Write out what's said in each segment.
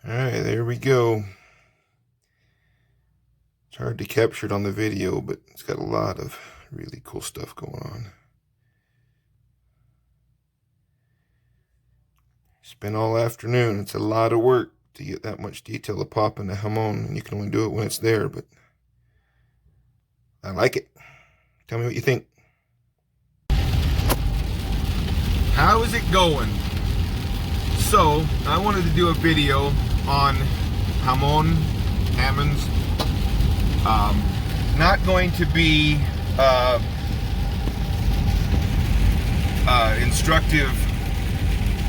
Alright, there we go. It's hard to capture it on the video, but it's got a lot of really cool stuff going on. Spent all afternoon. It's a lot of work to get that much detail to pop into Hamon, and you can only do it when it's there, but I like it. Tell me what you think. How is it going? So, I wanted to do a video on Hamon's. Not going to be instructive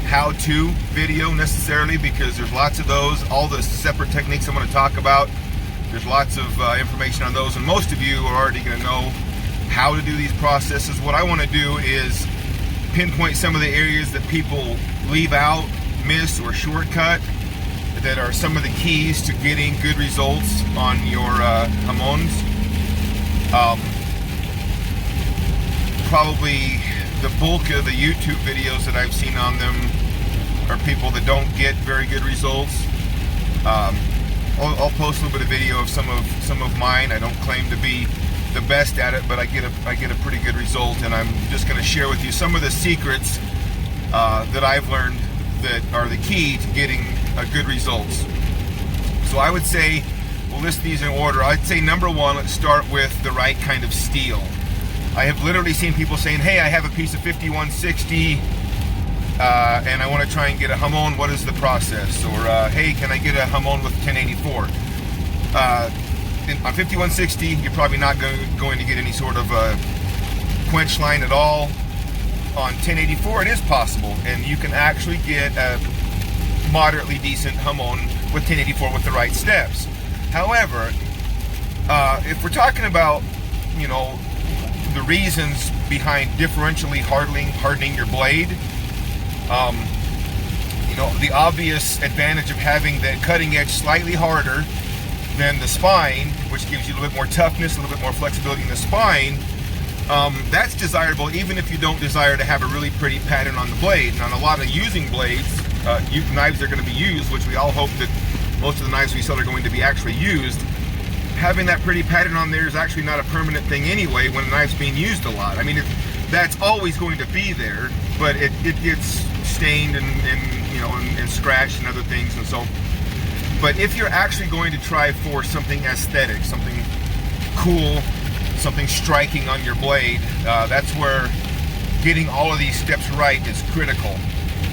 how-to video necessarily, because there's lots of those. All the separate techniques I'm going to talk about, there's lots of information on those, and most of you are already going to know how to do these processes. What I want to do is pinpoint some of the areas that people leave out, miss, or shortcut that are some of the keys to getting good results on your Hamons. Probably the bulk of the YouTube videos that I've seen on them are people that don't get very good results. I'll post a little bit of video of some of mine. I don't claim to be the best at it, but I get a pretty good result, and I'm just going to share with you some of the secrets that I've learned that are the key to getting good results. So I would say, we'll list these in order. I'd say number one, let's start with the right kind of steel. I have literally seen people saying, hey, I have a piece of 5160 and I want to try and get a Hamon, what is the process? Or hey, can I get a Hamon with 1084? On 5160, you're probably not going to get any sort of quench line at all. On 1084, it is possible, and you can actually get a moderately decent Hamon with 1084 with the right steps. However, if we're talking about, you know, the reasons behind differentially hardening your blade, you know, the obvious advantage of having the cutting edge slightly harder than the spine, which gives you a little bit more toughness, a little bit more flexibility in the spine, that's desirable even if you don't desire to have a really pretty pattern on the blade. And on a lot of using blades, knives are going to be used, which we all hope that most of the knives we sell are going to be actually used. Having that pretty pattern on there is actually not a permanent thing anyway when a knife's being used a lot. I mean, that's always going to be there, but it gets stained and you know, and scratched and other things, and so. But if you're actually going to try for something aesthetic, something cool, something striking on your blade, that's where getting all of these steps right is critical.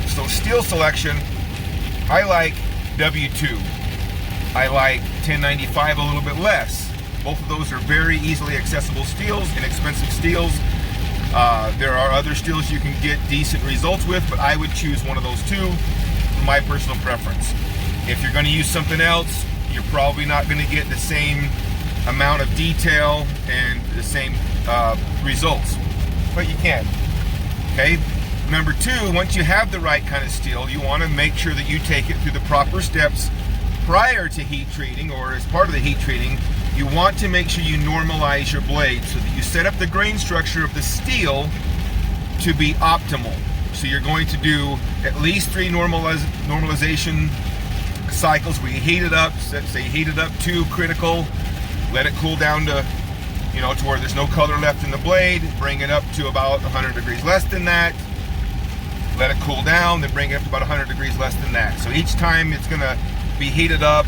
So steel selection, I like W2. I like 1095 a little bit less. Both of those are very easily accessible steels, inexpensive steels. There are other steels you can get decent results with, but I would choose one of those two for my personal preference. If you're going to use something else, you're probably not going to get the same amount of detail and the same results, but you can. Okay. Number two, once you have the right kind of steel, you want to make sure that you take it through the proper steps prior to heat treating, or as part of the heat treating. You want to make sure you normalize your blade so that you set up the grain structure of the steel to be optimal. So you're going to do at least 3 normalization cycles where you heat it up, say heat it up to critical, let it cool down to, you know, to where there's no color left in the blade, bring it up to about 100 degrees less than that, let it cool down, then bring it up to about 100 degrees less than that. So each time it's going to be heated up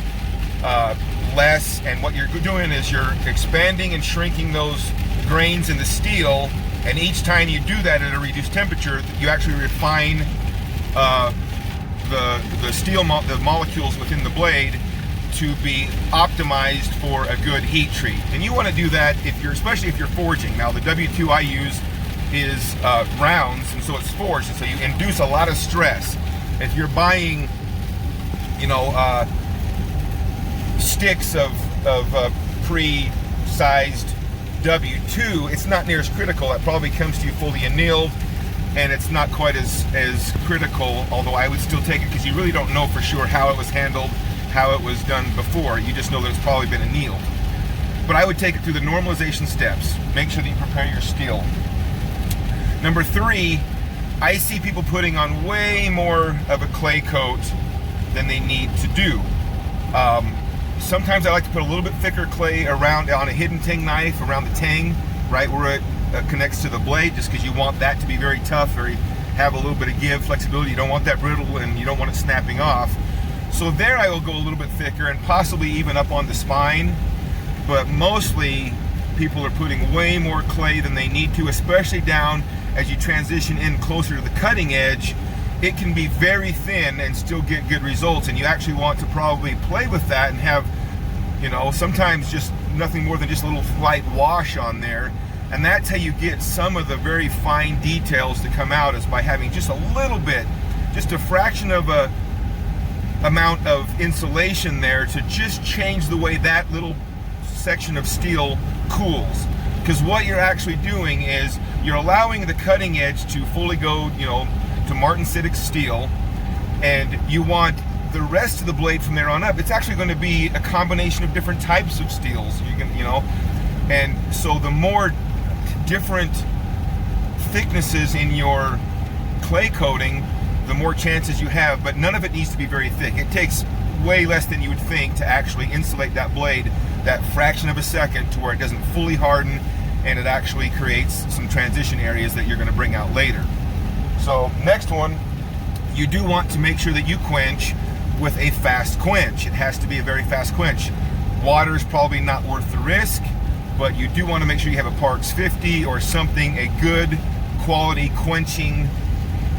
less, and what you're doing is you're expanding and shrinking those grains in the steel, and each time you do that at a reduced temperature, you actually refine the steel, the molecules within the blade to be optimized for a good heat treat. And you want to do that if you're, especially if you're forging. Now the W2 I use is rounds, and so it's forged, and so you induce a lot of stress. If you're buying, you know, sticks of pre-sized W2, it's not near as critical. It probably comes to you fully annealed, and it's not quite as critical, although I would still take it because you really don't know for sure how it was handled, how it was done before. You just know that it's probably been annealed. But I would take it through the normalization steps. Make sure that you prepare your steel. Number 3, I see people putting on way more of a clay coat than they need to do. Sometimes I like to put a little bit thicker clay around on a hidden tang knife, around the tang, right where it connects to the blade, just because you want that to be very tough, or have a little bit of give, flexibility. You don't want that brittle, and you don't want it snapping off. So there I will go a little bit thicker, and possibly even up on the spine. But mostly people are putting way more clay than they need to, especially down as you transition in closer to the cutting edge. It can be very thin and still get good results, and you actually want to probably play with that and have, you know, sometimes just nothing more than just a little light wash on there. And that's how you get some of the very fine details to come out, is by having just a little bit, just a fraction of a amount of insulation there to just change the way that little section of steel cools. Because what you're actually doing is you're allowing the cutting edge to fully go, you know, to martensitic steel, and you want the rest of the blade from there on up. It's actually going to be a combination of different types of steels. You can, you know, and so the more different thicknesses in your clay coating, the more chances you have, but none of it needs to be very thick. It takes way less than you would think to actually insulate that blade, that fraction of a second, to where it doesn't fully harden, and it actually creates some transition areas that you're going to bring out later. So next one, you do want to make sure that you quench with a fast quench. It has to be a very fast quench. Water's probably not worth the risk, but you do want to make sure you have a Parks 50 or something, a good quality quenching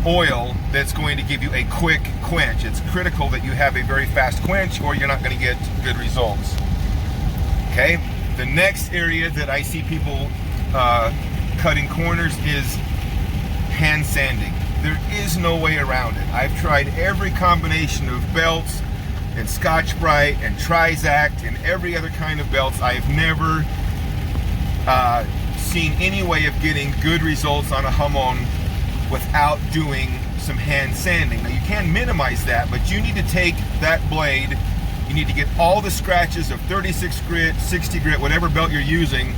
oil that's going to give you a quick quench. It's critical that you have a very fast quench, or you're not going to get good results. Okay, the next area that I see people cutting corners is hand sanding. There is no way around it. I've tried every combination of belts and Scotch-Brite and Trizact and every other kind of belts. I've never seen any way of getting good results on a Hamon without doing some hand sanding. Now you can minimize that, but you need to take that blade, you need to get all the scratches of 36 grit, 60 grit, whatever belt you're using,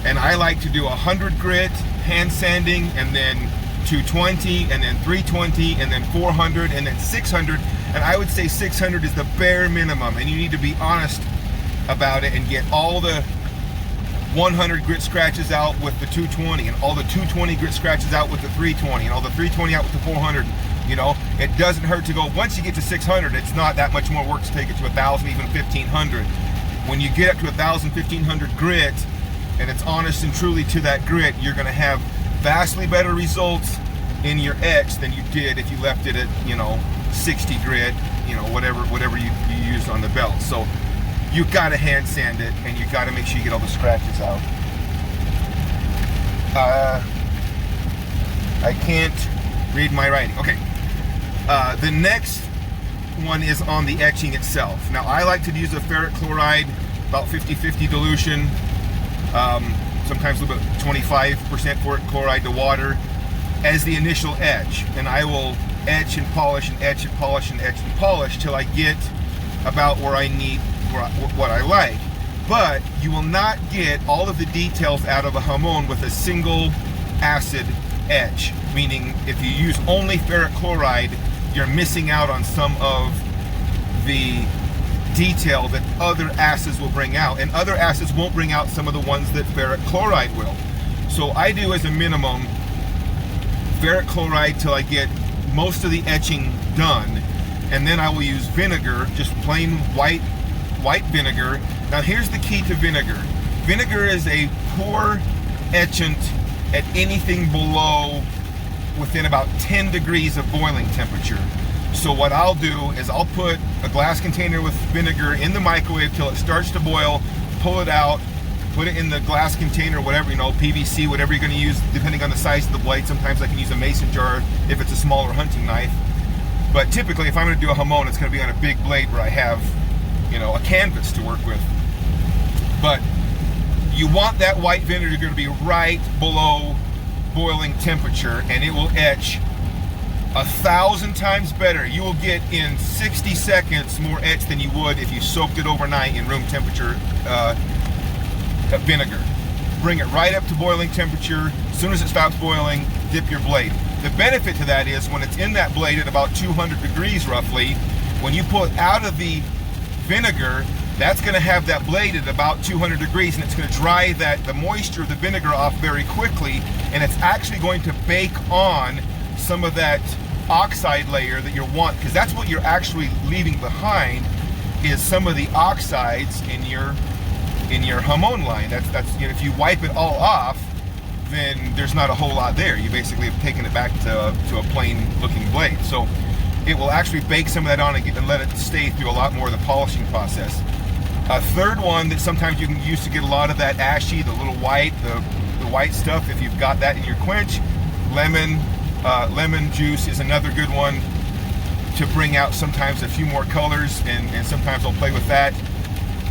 and I like to do 100 grit hand sanding, and then 220, and then 320, and then 400, and then 600, and I would say 600 is the bare minimum, and you need to be honest about it and get all the 100 grit scratches out with the 220, and all the 220 grit scratches out with the 320, and all the 320 out with the 400. You know, it doesn't hurt to go, once you get to 600, it's not that much more work to take it to 1,000, even 1,500. When you get up to 1,000, 1,500 grit, and it's honest and truly to that grit, you're going to have vastly better results in your etch than you did if you left it at, you know, 60 grit, you know, whatever you used on the belt. So you got to hand sand it, and you got to make sure you get all the scratches out. I can't read my writing. Okay. The next one is on the etching itself. Now I like to use a ferric chloride, about 50-50 dilution, sometimes a little bit 25% ferric chloride to water, as the initial etch, and I will etch and polish and etch and polish and etch and polish till I get about where I need what I like. But you will not get all of the details out of a Hamon with a single acid etch, meaning if you use only ferric chloride, you're missing out on some of the detail that other acids will bring out, and other acids won't bring out some of the ones that ferric chloride will. So I do, as a minimum, ferric chloride till I get most of the etching done, and then I will use vinegar, just plain white vinegar. Now here's the key to vinegar. Vinegar is a poor etchant at anything below within about 10 degrees of boiling temperature. So what I'll do is I'll put a glass container with vinegar in the microwave till it starts to boil, pull it out, put it in the glass container, whatever, you know, PVC, whatever you're going to use, depending on the size of the blade. Sometimes I can use a mason jar if it's a smaller hunting knife. But typically, if I'm going to do a Hamon, it's going to be on a big blade where I have, you know, a canvas to work with. But you want that white vinegar to be right below boiling temperature, and it will etch 1,000 times better. You will get in 60 seconds more etch than you would if you soaked it overnight in room temperature vinegar. Bring it right up to boiling temperature. As soon as it stops boiling, dip your blade. The benefit to that is when it's in that blade at about 200 degrees roughly, When you pull it out of the vinegar, that's going to have that blade at about 200 degrees, and it's going to dry the moisture of the vinegar off very quickly, and it's actually going to bake on some of that oxide layer that you want, because that's what you're actually leaving behind, is some of the oxides in your Hamon line. That's you know, if you wipe it all off, then there's not a whole lot there. You basically have taken it back to a plain looking blade. So it will actually bake some of that on and let it stay through a lot more of the polishing process. A third one that sometimes you can use to get a lot of that ashy, the little white, the white stuff, if you've got that in your quench, lemon juice is another good one to bring out sometimes a few more colors, and sometimes I'll play with that,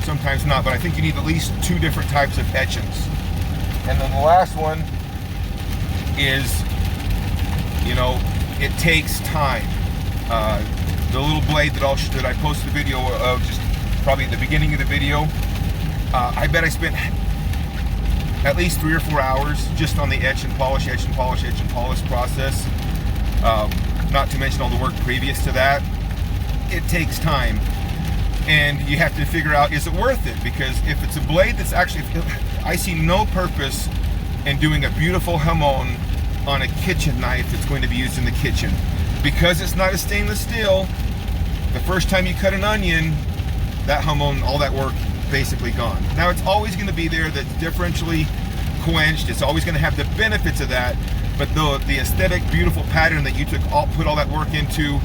sometimes not, but I think you need at least 2 different types of etchants. And then the last one is, you know, it takes time. The little blade that I posted a video of just probably at the beginning of the video, I bet I spent at least 3 or 4 hours just on the etch and polish process. Not to mention all the work previous to that. It takes time, and you have to figure out, is it worth it? Because if it's a blade that's actually, I see no purpose in doing a beautiful Hamon on a kitchen knife that's going to be used in the kitchen. Because it's not a stainless steel, the first time you cut an onion, that Hamon, all that work, basically gone. Now it's always going to be there, that's differentially quenched, it's always going to have the benefits of that, but the aesthetic, beautiful pattern that you put all that work into,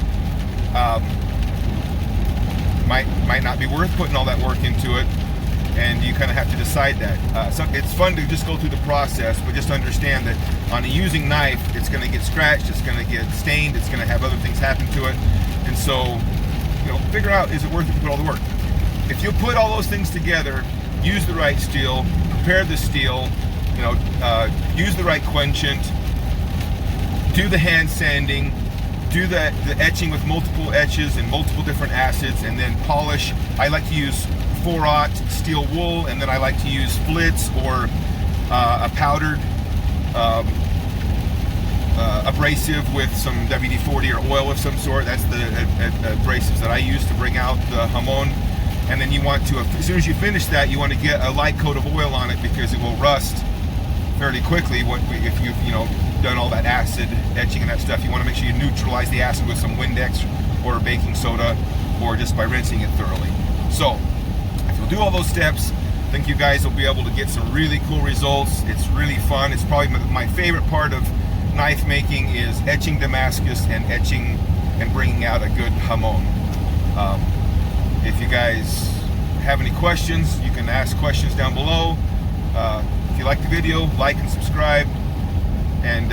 might not be worth putting all that work into it, and you kind of have to decide that. So it's fun to just go through the process, but just understand that on a using knife, it's going to get scratched, it's going to get stained, it's going to have other things happen to it, and so, you know, figure out, is it worth it to put all the work? If you put all those things together, use the right steel, prepare the steel, you know, use the right quenchant, do the hand sanding, do the etching with multiple etches and multiple different acids, and then polish. I like to use 4/0 steel wool, and then I like to use flits or a powdered abrasive with some WD-40 or oil of some sort. That's the abrasives that I use to bring out the Hamon. And then you want to, as soon as you finish that, you want to get a light coat of oil on it, because it will rust fairly quickly if you've, you know, done all that acid etching and that stuff. You want to make sure you neutralize the acid with some Windex or baking soda, or just by rinsing it thoroughly. So if you'll do all those steps, I think you guys will be able to get some really cool results. It's really fun. It's probably my favorite part of knife making, is etching Damascus and etching and bringing out a good Hamon. If you guys have any questions, you can ask questions down below. If you like the video, like and subscribe, and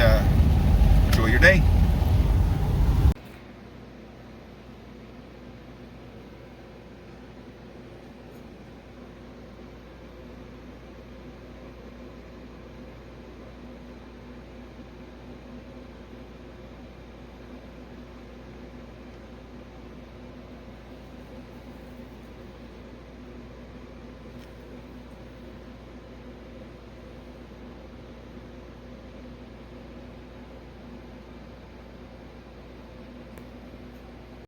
enjoy your day.